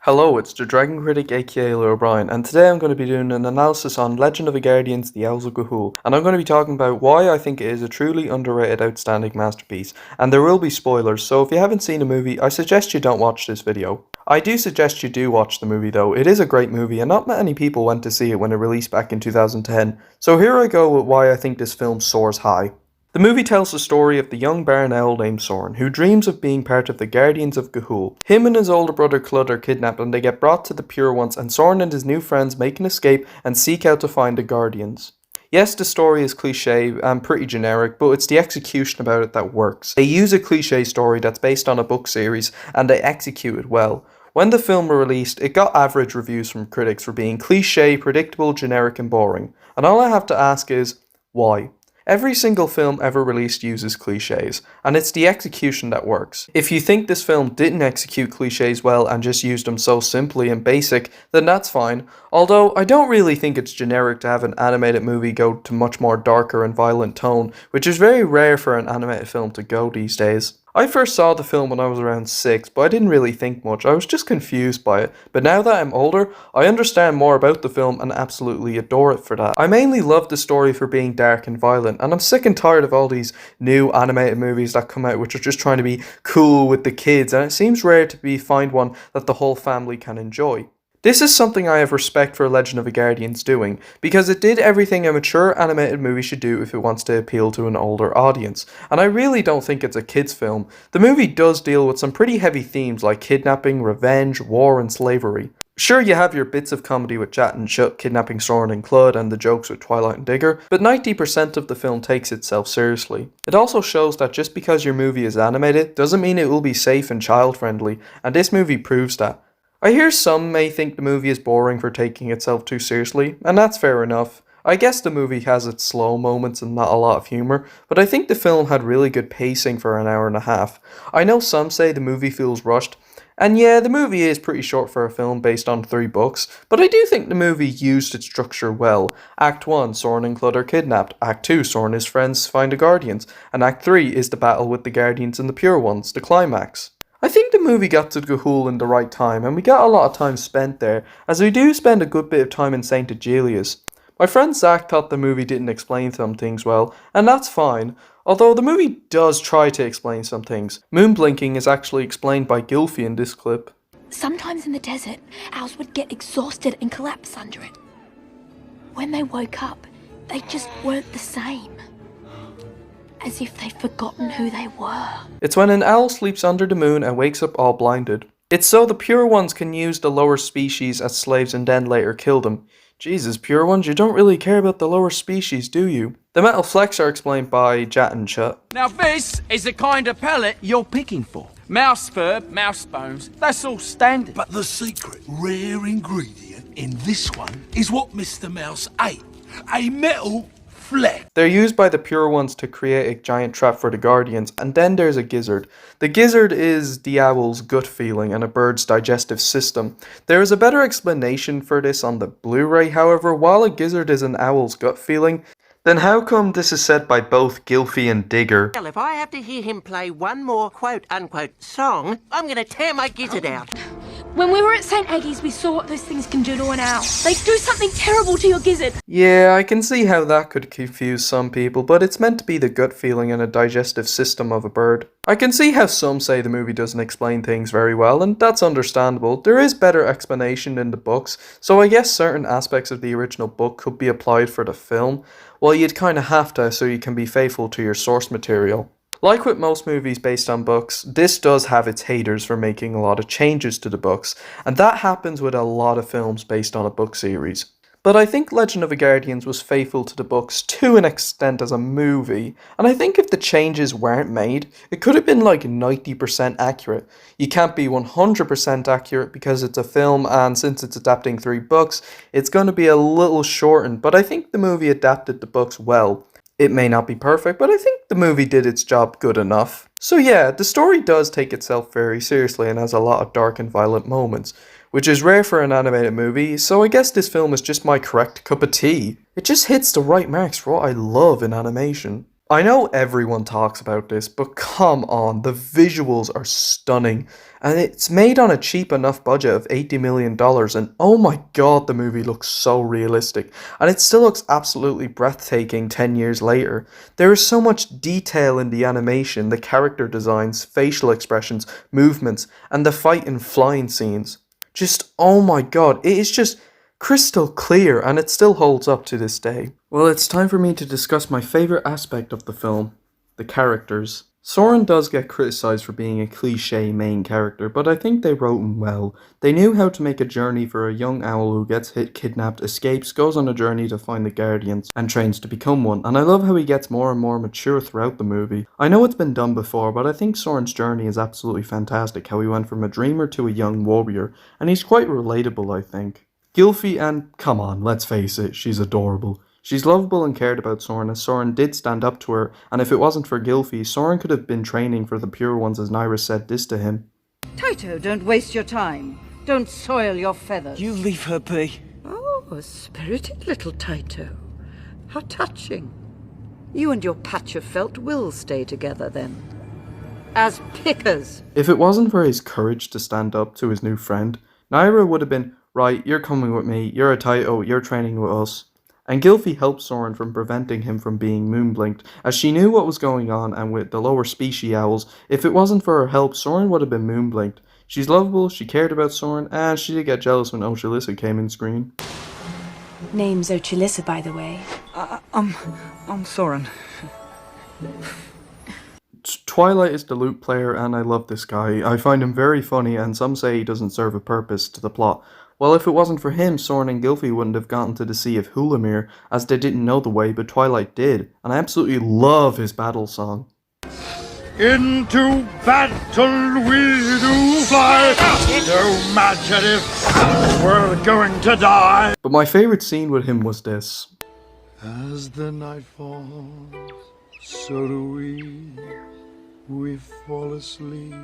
Hello, it's the Dragon Critic aka Lou O'Brien, and today I'm going to be doing an analysis on Legend of the Guardians, The Owls of Ga'Hoole, and I'm going to be talking about why I think it is a truly underrated, outstanding masterpiece, and there will be spoilers, so if you haven't seen the movie, I suggest you don't watch this video. I do suggest you do watch the movie though, it is a great movie, and not many people went to see it when it released back in 2010, so here I go with why I think this film soars high. The movie tells the story of the young barn owl named Soren, who dreams of being part of the Guardians of Ga'Hoole. Him and his older brother Kludd are kidnapped and they get brought to the Pure Ones, and Soren and his new friends make an escape and seek out to find the Guardians. Yes, the story is cliche and pretty generic, but it's the execution about it that works. They use a cliche story that's based on a book series, and they execute it well. When the film was released, it got average reviews from critics for being cliche, predictable, generic and boring. And all I have to ask is, why? Every single film ever released uses cliches, and it's the execution that works. If you think this film didn't execute cliches well and just used them so simply and basic, then that's fine. Although, I don't really think it's generic to have an animated movie go to much more darker and violent tone, which is very rare for an animated film to go these days. I first saw the film when I was around 6, but I didn't really think much, I was just confused by it. But now that I'm older, I understand more about the film and absolutely adore it for that. I mainly love the story for being dark and violent, and I'm sick and tired of all these new animated movies that come out which are just trying to be cool with the kids, and it seems rare to find one that the whole family can enjoy. This is something I have respect for Legend of the Guardians doing, because it did everything a mature animated movie should do if it wants to appeal to an older audience, and I really don't think it's a kids film. The movie does deal with some pretty heavy themes like kidnapping, revenge, war and slavery. Sure, you have your bits of comedy with Jat and Chut kidnapping Soren and Kludd and the jokes with Twilight and Digger, but 90% of the film takes itself seriously. It also shows that just because your movie is animated doesn't mean it will be safe and child friendly, and this movie proves that. I hear some may think the movie is boring for taking itself too seriously, and that's fair enough. I guess the movie has its slow moments and not a lot of humour, but I think the film had really good pacing for an hour and a half. I know some say the movie feels rushed, and yeah, the movie is pretty short for a film based on 3 books, but I do think the movie used its structure well. Act 1, Soren and Kludd are kidnapped. Act 2, Soren and his friends find the Guardians. And Act 3 is the battle with the Guardians and the Pure Ones, the climax. I think the movie got to Ga'Hoole in the right time, and we got a lot of time spent there, as we do spend a good bit of time in St. Aegelius. My friend Zach thought the movie didn't explain some things well, and that's fine, although the movie does try to explain some things. Moon blinking is actually explained by Gylfi in this clip. Sometimes in the desert, owls would get exhausted and collapse under it. When they woke up, they just weren't the same. As if they'd forgotten who they were. It's when an owl sleeps under the moon and wakes up all blinded. It's so the Pure Ones can use the lower species as slaves and then later kill them. Jesus, Pure Ones, you don't really care about the lower species, do you? The metal flecks are explained by Jat and Chut. Now this is the kind of pellet you're picking for. Mouse fur, mouse bones, that's all standard. But the secret, rare ingredient in this one is what Mr. Mouse ate. A metal fleck. They're used by the Pure Ones to create a giant trap for the Guardians, and then there's a gizzard. The gizzard is the owl's gut feeling and a bird's digestive system. There is a better explanation for this on the Blu-ray, however, while a gizzard is an owl's gut feeling, then how come this is said by both Gylfi and Digger? Well, if I have to hear him play one more quote-unquote song, I'm gonna tear my gizzard out. When we were at St. Aggie's, we saw what those things can do to an owl. They do something terrible to your gizzard. Yeah, I can see how that could confuse some people, but it's meant to be the gut feeling and a digestive system of a bird. I can see how some say the movie doesn't explain things very well, and that's understandable. There is better explanation in the books, so I guess certain aspects of the original book could be applied for the film. Well, you'd kinda have to so you can be faithful to your source material. Like with most movies based on books, this does have its haters for making a lot of changes to the books, and that happens with a lot of films based on a book series. But I think Legend of the Guardians was faithful to the books to an extent as a movie, and I think if the changes weren't made, it could have been like 90% accurate. You can't be 100% accurate because it's a film, and since it's adapting 3 books, it's going to be a little shortened, but I think the movie adapted the books well. It may not be perfect, but I think the movie did its job good enough. So yeah, the story does take itself very seriously and has a lot of dark and violent moments, which is rare for an animated movie, so I guess this film is just my correct cup of tea. It just hits the right marks for what I love in animation. I know everyone talks about this, but come on, the visuals are stunning. And it's made on a cheap enough budget of $80 million, and oh my god, the movie looks so realistic. And it still looks absolutely breathtaking 10 years later. There is so much detail in the animation, the character designs, facial expressions, movements, and the fight and flying scenes. Just, oh my god, it is just crystal clear, and it still holds up to this day. Well, it's time for me to discuss my favourite aspect of the film, the characters. Soren does get criticised for being a cliche main character, but I think they wrote him well. They knew how to make a journey for a young owl who gets kidnapped, escapes, goes on a journey to find the Guardians, and trains to become one, and I love how he gets more and more mature throughout the movie. I know it's been done before, but I think Soren's journey is absolutely fantastic, how he went from a dreamer to a young warrior, and he's quite relatable, I think. Gylfi, and come on, let's face it, she's adorable. She's lovable and cared about Soren, as Soren did stand up to her, and if it wasn't for Gylfi, Soren could have been training for the Pure Ones, as Nyra said this to him. Taito, don't waste your time. Don't soil your feathers. You leave her be. Oh, a spirited little Taito. How touching. You and your patch of felt will stay together then. As pickers. If it wasn't for his courage to stand up to his new friend, Nyra would have been, right, you're coming with me, you're a Taito, you're training with us. And Gylfi helped Soren from preventing him from being moonblinked, as she knew what was going on, and with the lower species owls, if it wasn't for her help, Soren would have been moonblinked. She's lovable, she cared about Soren, and she did get jealous when Ochalissa came in screen. Name's Ochalissa, by the way. I'm Soren. Twilight is the lute player, and I love this guy. I find him very funny, and some say he doesn't serve a purpose to the plot. Well, if it wasn't for him, Soren and Gylfi wouldn't have gotten to the Sea of Hulamir, as they didn't know the way, but Twilight did, and I absolutely love his battle song. Into battle we do fly, no matter if we're going to die. But my favourite scene with him was this. As the night falls, so do we fall asleep.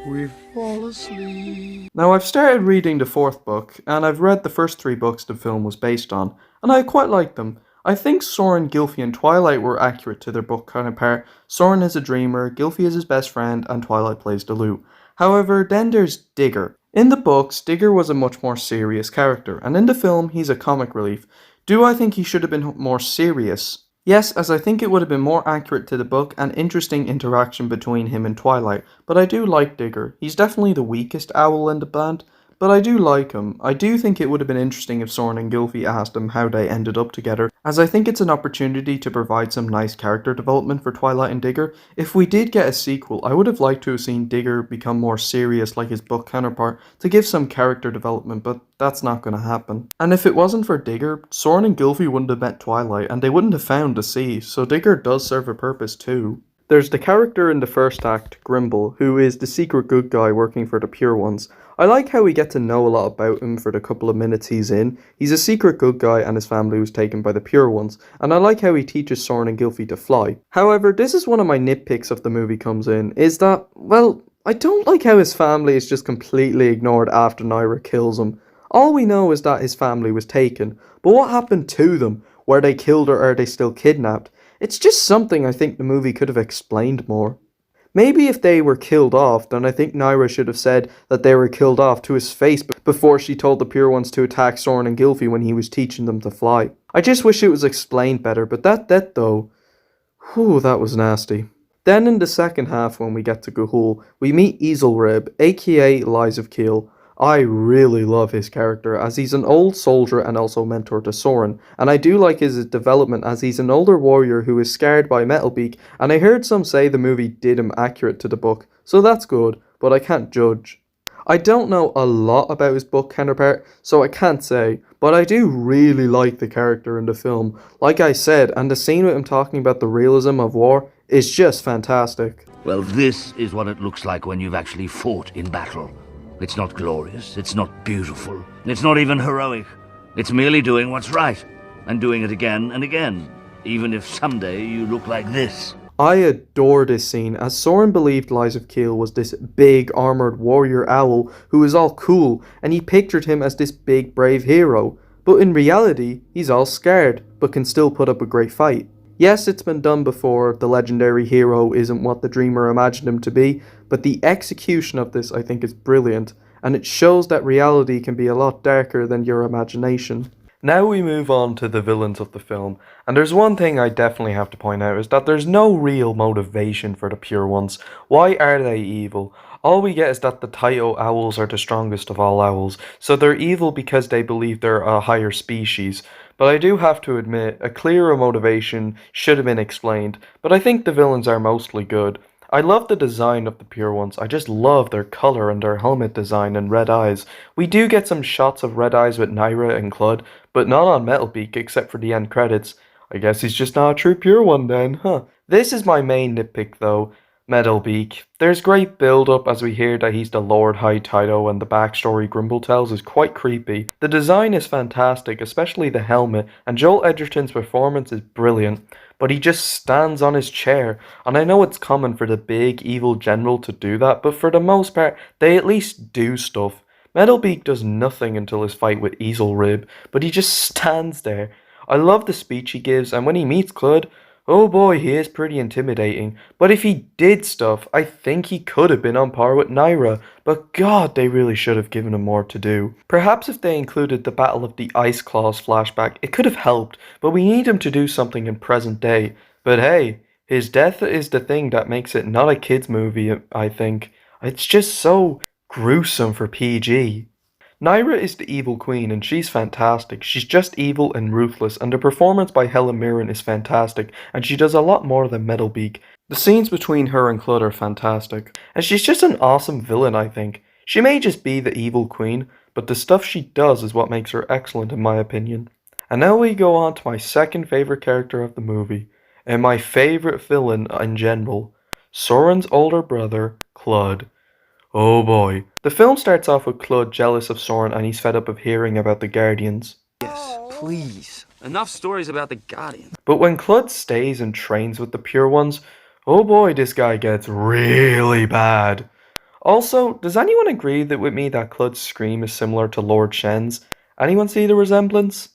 We fall asleep. Now, I've started reading the fourth book, and I've read the first three books the film was based on, and I quite like them. I think Soren, Gylfi, and Twilight were accurate to their book counterpart. Soren is a dreamer, Gylfi is his best friend, and Twilight plays the lute. However, then there's Digger. In the books, Digger was a much more serious character, and in the film, he's a comic relief. Do I think he should have been more serious? Yes, as I think it would have been more accurate to the book and interesting interaction between him and Twilight, but I do like Digger. He's definitely the weakest owl in the band, but I do like him. I do think it would have been interesting if Soren and Gylfi asked him how they ended up together, as I think it's an opportunity to provide some nice character development for Twilight and Digger. If we did get a sequel, I would have liked to have seen Digger become more serious like his book counterpart to give some character development, but that's not going to happen. And if it wasn't for Digger, Soren and Gylfi wouldn't have met Twilight, and they wouldn't have found the sea, so Digger does serve a purpose too. There's the character in the first act, Grimble, who is the secret good guy working for the Pure Ones. I like how we get to know a lot about him for the couple of minutes he's in. He's a secret good guy and his family was taken by the Pure Ones, and I like how he teaches Soren and Gylfi to fly. However, this is one of my nitpicks of the movie comes in, is that, well, I don't like how his family is just completely ignored after Nyra kills him. All we know is that his family was taken, but what happened to them? Were they killed or are they still kidnapped? It's just something I think the movie could have explained more. Maybe if they were killed off, then I think Nyra should have said that they were killed off to his face before she told the Pure Ones to attack Soren and Gylfi when he was teaching them to fly. I just wish it was explained better, but that death though, whew, that was nasty. Then in the second half when we get to Ga'Hoole, we meet Easelrib, aka Lies of Keel. I really love his character, as he's an old soldier and also mentor to Soren, and I do like his development as he's an older warrior who is scarred by Metalbeak, and I heard some say the movie did him accurate to the book, so that's good, but I can't judge. I don't know a lot about his book counterpart, so I can't say, but I do really like the character in the film, like I said, and the scene with him talking about the realism of war is just fantastic. Well, this is what it looks like when you've actually fought in battle. It's not glorious, it's not beautiful, it's not even heroic. It's merely doing what's right, and doing it again and again, even if someday you look like this. I adore this scene, as Soren believed Lies of Keel was this big armoured warrior owl who is all cool, and he pictured him as this big brave hero. But in reality, he's all scared, but can still put up a great fight. Yes, it's been done before, the legendary hero isn't what the dreamer imagined him to be, but the execution of this I think is brilliant, and it shows that reality can be a lot darker than your imagination. Now we move on to the villains of the film, and there's one thing I definitely have to point out is that there's no real motivation for the pure ones. Why are they evil? All we get is that the Taito owls are the strongest of all owls, so they're evil because they believe they're a higher species. But I do have to admit, a clearer motivation should have been explained, but I think the villains are mostly good. I love the design of the pure ones. I just love their color and their helmet design and red eyes. We do get some shots of red eyes with Naira and Kludd, but not on Metalbeak except for the end credits. I guess he's just not a true pure one then, huh? This is my main nitpick though. Metalbeak. There's great build up as we hear that he's the Lord High Taito and the backstory Grimble tells is quite creepy. The design is fantastic, especially the helmet, and Joel Edgerton's performance is brilliant. But he just stands on his chair, and I know it's common for the big evil general to do that, but for the most part, they at least do stuff. Metalbeak does nothing until his fight with Easel Rib, but he just stands there. I love the speech he gives, and when he meets Kludd, oh boy, he is pretty intimidating. But if he did stuff, I think he could have been on par with Naira. But god, they really should have given him more to do. Perhaps if they included the Battle of the Ice Claws flashback, it could have helped. But we need him to do something in present day. But hey, his death is the thing that makes it not a kids movie, I think. It's just so gruesome for PG. Naira is the evil queen and she's fantastic. She's just evil and ruthless, and the performance by Helen Mirren is fantastic, and she does a lot more than Metalbeak. The scenes between her and Kludd are fantastic, and she's just an awesome villain, I think. She may just be the evil queen, but the stuff she does is what makes her excellent in my opinion. And now we go on to my second favorite character of the movie, and my favorite villain in general, Soren's older brother, Kludd. Oh boy. The film starts off with Kludd jealous of Soren and he's fed up of hearing about the Guardians. Yes, please. Enough stories about the Guardians. But when Kludd stays and trains with the Pure Ones, oh boy, this guy gets really bad. Also, does anyone agree with me that Kludd's scream is similar to Lord Shen's? Anyone see the resemblance?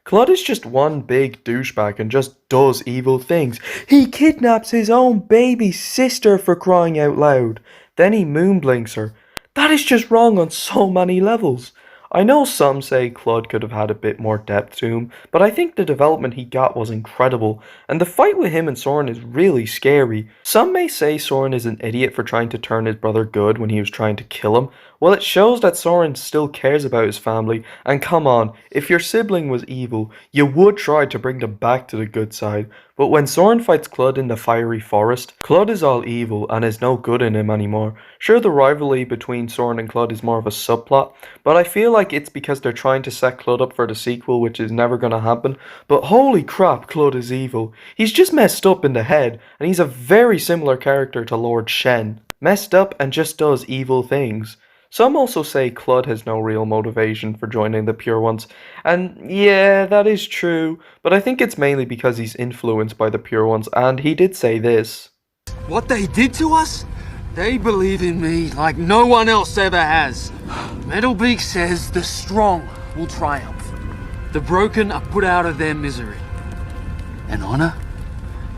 Kludd is just one big douchebag and just does evil things. He kidnaps his own baby sister for crying out loud. Then he moonblinks her. That is just wrong on so many levels. I know some say Kludd could have had a bit more depth to him, but I think the development he got was incredible, and the fight with him and Soren is really scary. Some may say Soren is an idiot for trying to turn his brother good when he was trying to kill him. Well, it shows that Soren still cares about his family, and come on, if your sibling was evil, you would try to bring them back to the good side. But when Soren fights Kludd in the fiery forest, Kludd is all evil and is no good in him anymore. Sure, the rivalry between Soren and Kludd is more of a subplot, but I feel like it's because they're trying to set Kludd up for the sequel, which is never gonna happen. But holy crap, Kludd is evil. He's just messed up in the head, and he's a very similar character to Lord Shen. Messed up and just does evil things. Some also say Kludd has no real motivation for joining the Pure Ones, and yeah, that is true, but I think it's mainly because he's influenced by the Pure Ones, and he did say this. What they did to us? They believe in me like no one else ever has. Metalbeak says the strong will triumph. The broken are put out of their misery. And honor?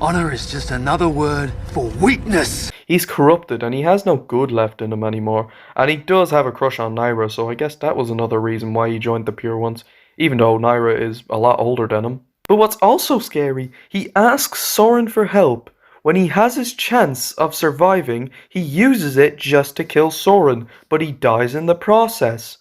Honor is just another word for weakness. He's corrupted and he has no good left in him anymore, and he does have a crush on Naira, so I guess that was another reason why he joined the Pure Ones, even though Naira is a lot older than him. But what's also scary, he asks Soren for help. When he has his chance of surviving, he uses it just to kill Soren, but he dies in the process.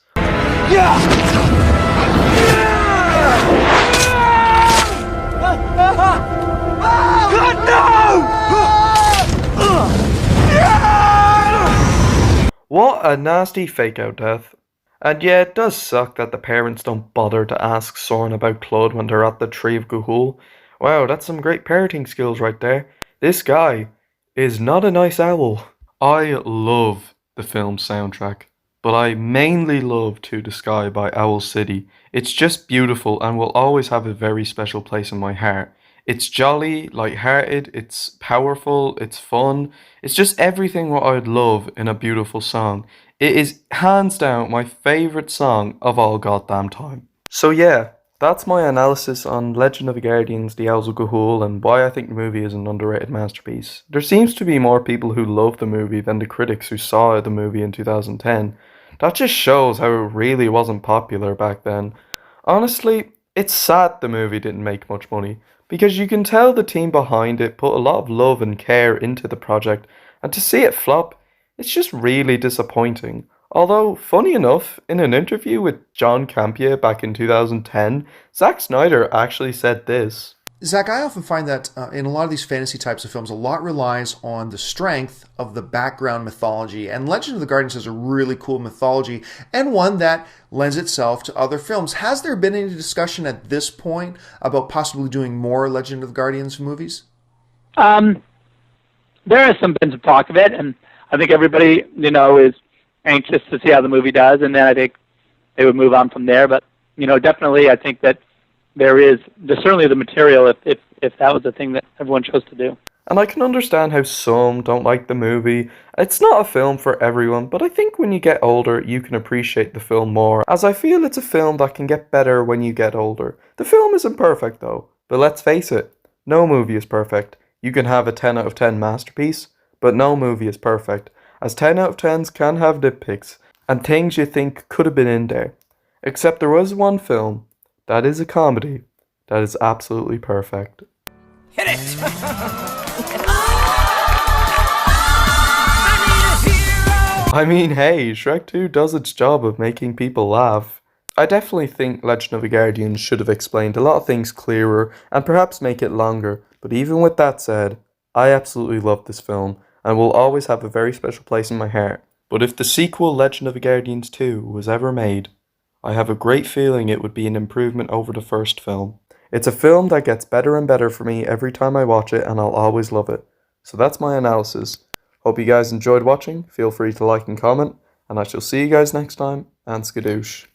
What a nasty fake out death. And yeah, it does suck that the parents don't bother to ask Soren about Kludd when they're at the Tree of Ga'Hoole. Wow, that's some great parenting skills right there. This guy is not a nice owl. I love the film soundtrack, but I mainly love To the Sky by Owl City. It's just beautiful and will always have a very special place in my heart. It's jolly, light-hearted, it's powerful, it's fun. It's just everything what I'd love in a beautiful song. It is hands down my favourite song of all goddamn time. So yeah, That's my analysis on Legend of the Guardians The Owls of Ga'Hoole and why I think the movie is an underrated masterpiece. There seems to be more people who love the movie than the critics who saw the movie in 2010. That just shows how it really wasn't popular back then. Honestly, it's sad the movie didn't make much money, because you can tell the team behind it put a lot of love and care into the project, and to see it flop, it's just really disappointing. Although, funny enough, in an interview with John Campea back in 2010, Zack Snyder actually said this. Zach, I often find that in a lot of these fantasy types of films, a lot relies on the strength of the background mythology. And Legend of the Guardians has a really cool mythology and one that lends itself to other films. Has there been any discussion at this point about possibly doing more Legend of the Guardians movies? There has been some talk of it, and I think everybody, is anxious to see how the movie does, and then I think they would move on from there. But, definitely I think that there's certainly the material if that was the thing that everyone chose to do. And I can understand how some don't like the movie. It's not a film for everyone, but I think when you get older, you can appreciate the film more, as I feel it's a film that can get better when you get older. The film isn't perfect though, but let's face it, no movie is perfect. You can have a 10 out of 10 masterpiece, but no movie is perfect, as 10 out of 10s can have nitpicks, and things you think could have been in there. Except there was one film, that is a comedy, that is absolutely perfect. Hit it! I mean, hey, Shrek 2 does its job of making people laugh. I definitely think Legend of the Guardians should have explained a lot of things clearer and perhaps make it longer, but even with that said, I absolutely love this film and will always have a very special place in my heart. But if the sequel Legend of the Guardians 2 was ever made, I have a great feeling it would be an improvement over the first film. It's a film that gets better and better for me every time I watch it, and I'll always love it. So that's my analysis. Hope you guys enjoyed watching, feel free to like and comment, and I shall see you guys next time, and skadoosh.